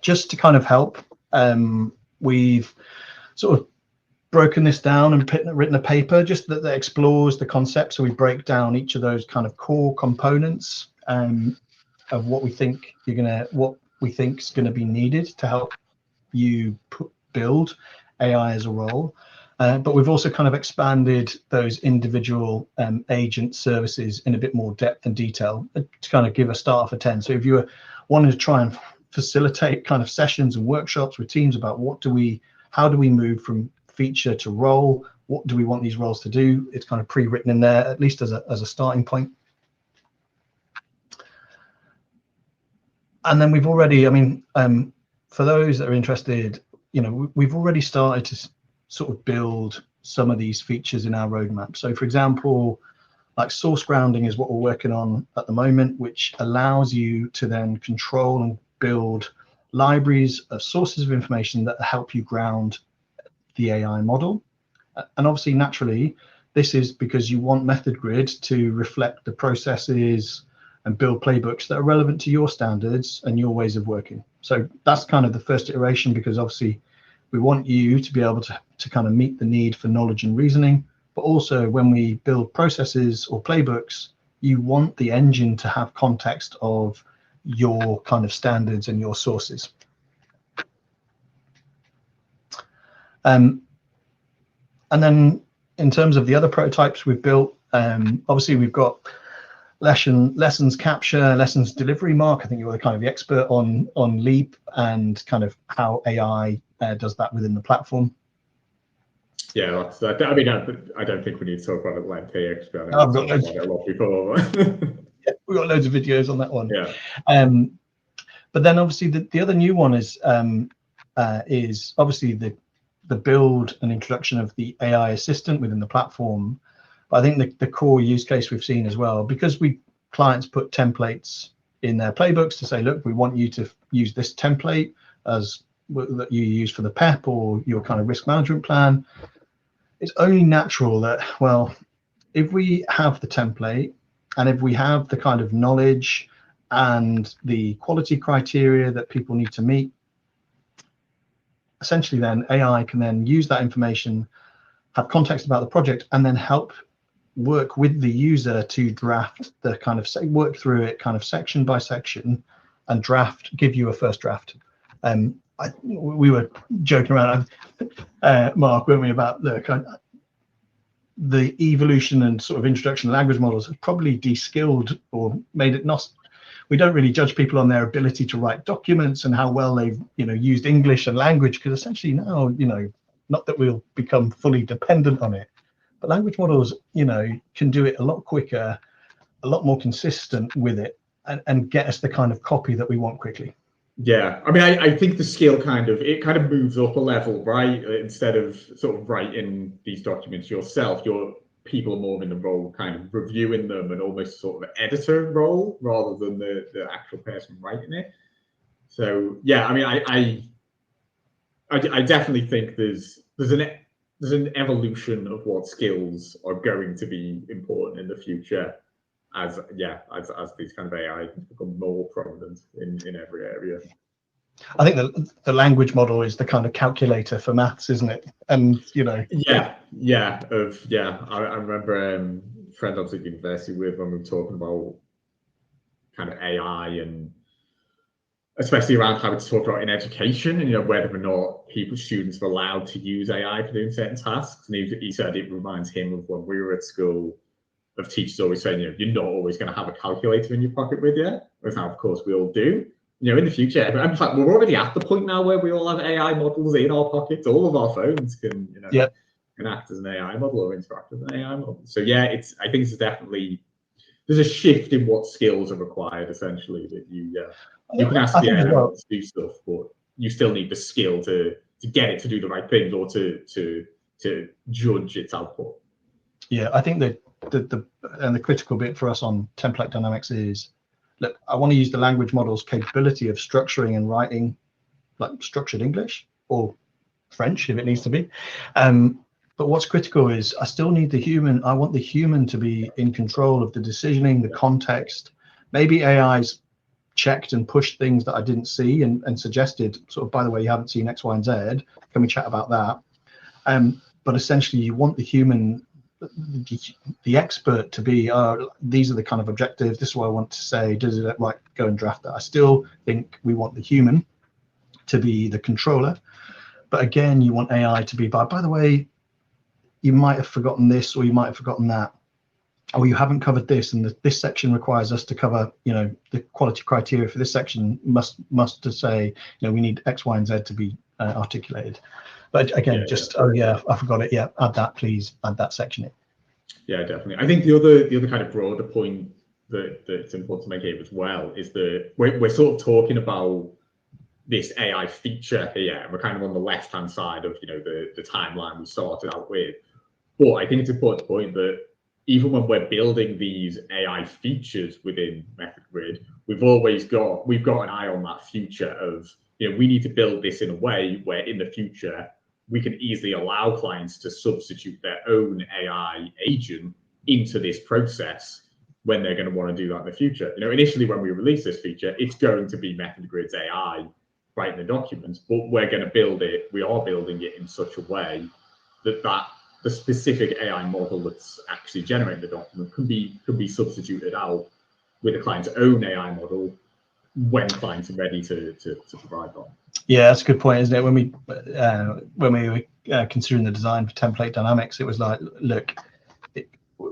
just to kind of help, we've sort of broken this down and written a paper just that explores the concept. So we break down each of those kind of core components of what we think is going to be needed to help you build AI as a role. But we've also kind of expanded those individual agent services in a bit more depth and detail to kind of give a start for 10. So if you were wanting to try and facilitate kind of sessions and workshops with teams about how do we move from feature to role, what do we want these roles to do, it's kind of pre-written in there, at least as a starting point. And then we've already, for those that are interested, we've already started to sort of build some of these features in our roadmap. So for example, like source grounding is what we're working on at the moment, which allows you to then control and build libraries of sources of information that help you ground the AI model. And obviously, naturally, this is because you want MethodGrid to reflect the processes and build playbooks that are relevant to your standards and your ways of working. So that's kind of the first iteration, because obviously we want you to be able to kind of meet the need for knowledge and reasoning. But also when we build processes or playbooks, you want the engine to have context of your kind of standards and your sources. And then in terms of the other prototypes we've built, obviously we've got lessons capture, lessons delivery. Mark, I think you're kind of the expert on Leap and kind of how AI does that within the platform. Yeah, I don't think we need to talk about it like KX. I've got loads of, a lot before. Yeah, we've got loads of videos on that one. Yeah. But then obviously the other new one is obviously the build and introduction of the AI assistant within the platform. But I think the core use case we've seen as well, because clients put templates in their playbooks to say, look, we want you to use this template that you use for the PEP or your kind of risk management plan. It's only natural that, well, if we have the template and if we have the kind of knowledge and the quality criteria that people need to meet, essentially then AI can then use that information, have context about the project, and then help work with the user to draft the kind of work through it kind of section by section and give you a first draft. We were joking around, Mark, weren't we, about the evolution and sort of introduction of language models have probably de-skilled or made it not. We don't really judge people on their ability to write documents and how well they've used English and language, because essentially now not that we'll become fully dependent on it, but language models can do it a lot quicker, a lot more consistent with it, and get us the kind of copy that we want quickly. Yeah, I think the skill kind of moves up a level, right? Instead of sort of writing these documents yourself, your people are more in the role kind of reviewing them and almost sort of an editor role rather than the actual person writing it. So yeah, I definitely think there's an evolution of what skills are going to be important in the future as these kind of AI become more prominent in every area. I think the language model is the kind of calculator for maths, isn't it? And I remember a friend I was at university with when we were talking about kind of AI, and especially around how to talk about in education and whether or not students are allowed to use AI for doing certain tasks. And he said it reminds him of when we were at school, of teachers always saying, you're not always going to have a calculator in your pocket with you, whereas now, of course, we all do. In the future, in fact, we're already at the point now where we all have AI models in our pockets. All of our phones can, can act as an AI model or interact with an AI model. So yeah, I think it's definitely, there's a shift in what skills are required. Essentially, that you can ask the AI to do stuff, but you still need the skill to get it to do the right things or to judge its output. Yeah, I think that the critical bit for us on Template Dynamics is, look, I want to use the language model's capability of structuring and writing like structured English or French if it needs to be. But what's critical is I still need the human. I want the human to be in control of the decisioning, the context. Maybe AI's checked and pushed things that I didn't see and suggested sort of, by the way, you haven't seen X, Y, and Z. Can we chat about that? But essentially, you want the human, the expert to be, these are the kind of objectives. This is what I want to say. Does it right? Go and draft that. I still think we want the human to be the controller. But again, you want AI to be, by the way, you might have forgotten this, or you might have forgotten that, or you haven't covered this, and this section requires us to cover, the quality criteria for this section must to say, we need X, Y, and Z to be articulated. But again, oh yeah, I forgot it. Yeah, add that, please. Add that section in. Yeah, definitely. I think the other kind of broader point that's important to make here as well is that we're sort of talking about this AI feature here, and we're kind of on the left-hand side of the timeline we started out with. But I think it's important to point that even when we're building these AI features within MethodGrid, we've got an eye on that future of, we need to build this in a way where in the future we can easily allow clients to substitute their own AI agent into this process when they're going to want to do that in the future. Initially when we release this feature, it's going to be MethodGrid's AI writing the documents, but we are building it in such a way that the specific AI model that's actually generating the document can be substituted out with a client's own AI model when clients are ready to provide that. Yeah, that's a good point, isn't it? When we were considering the design for Template Dynamics, it was like, look,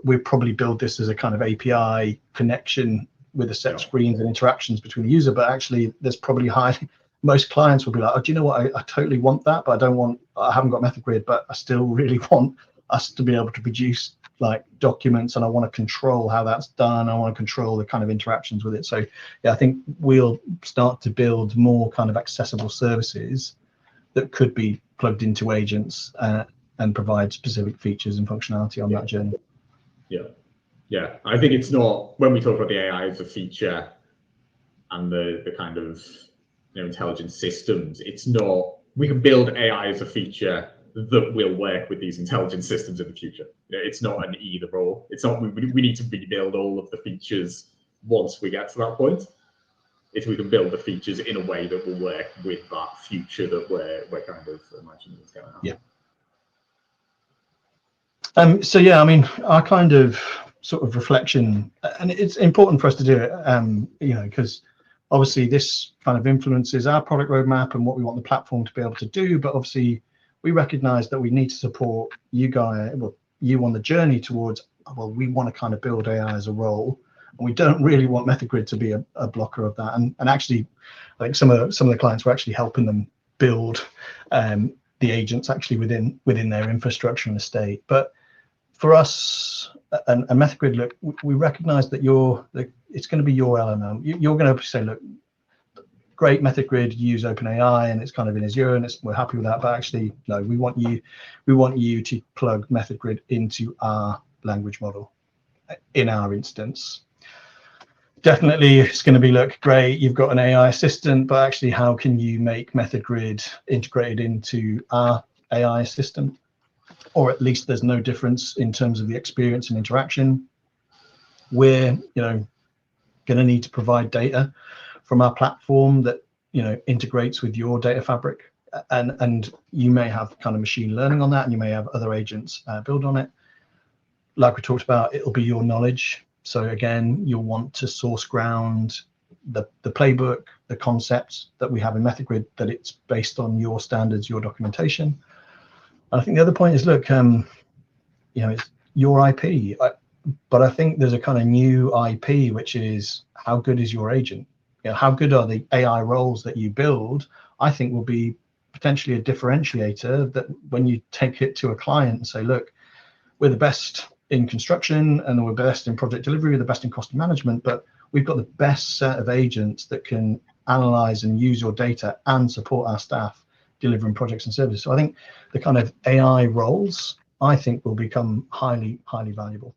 we probably build this as a kind of API connection with a set of screens and interactions between the user, but actually there's probably most clients will be like, oh, do you know what? I totally want that, but I haven't got MethodGrid, but I still really want us to be able to produce like documents, and I want to control how that's done. I want to control the kind of interactions with it. So yeah, I think we'll start to build more kind of accessible services that could be plugged into agents and provide specific features and functionality on that journey. Yeah. I think it's not, when we talk about the AI as a feature and the kind of intelligent systems, it's not, we can build AI as a feature that will work with these intelligent systems in the future. It's not an either or. It's not, we need to rebuild all of the features once we get to that point. If we can build the features in a way that will work with that future that we're kind of imagining is going to happen. Yeah. So yeah, I mean, our kind of sort of reflection, and it's important for us to do it, because obviously this kind of influences our product roadmap and what we want the platform to be able to do. But obviously we recognize that we need to support you guys, you on the journey towards, we want to kind of build AI as a role, and we don't really want MethodGrid to be a blocker of that. And actually, I think some of the clients were actually helping them build the agents actually within their infrastructure and estate. But for us and MethodGrid, look, we recognize that it's going to be your LLM. You're going to say, look, great, MethodGrid use OpenAI and it's kind of in Azure and we're happy with that, but actually no, we want you to plug MethodGrid into our language model in our instance. Definitely it's going to be, look, great, you've got an AI assistant, but actually how can you make MethodGrid integrated into our AI assistant, or at least there's no difference in terms of the experience and interaction. We're going to need to provide data from our platform that integrates with your data fabric, and you may have kind of machine learning on that, and you may have other agents build on it. Like we talked about, it'll be your knowledge. So again, you'll want to source ground the playbook, the concepts that we have in MethodGrid, that it's based on your standards, your documentation. And I think the other point is, look, it's your IP, but I think there's a kind of new IP, which is how good is your agent? How good are the AI roles that you build? I think will be potentially a differentiator that when you take it to a client and say, look, we're the best in construction and we're best in project delivery, we're the best in cost management, but we've got the best set of agents that can analyze and use your data and support our staff delivering projects and services. So I think the kind of AI roles, I think, will become highly, highly valuable.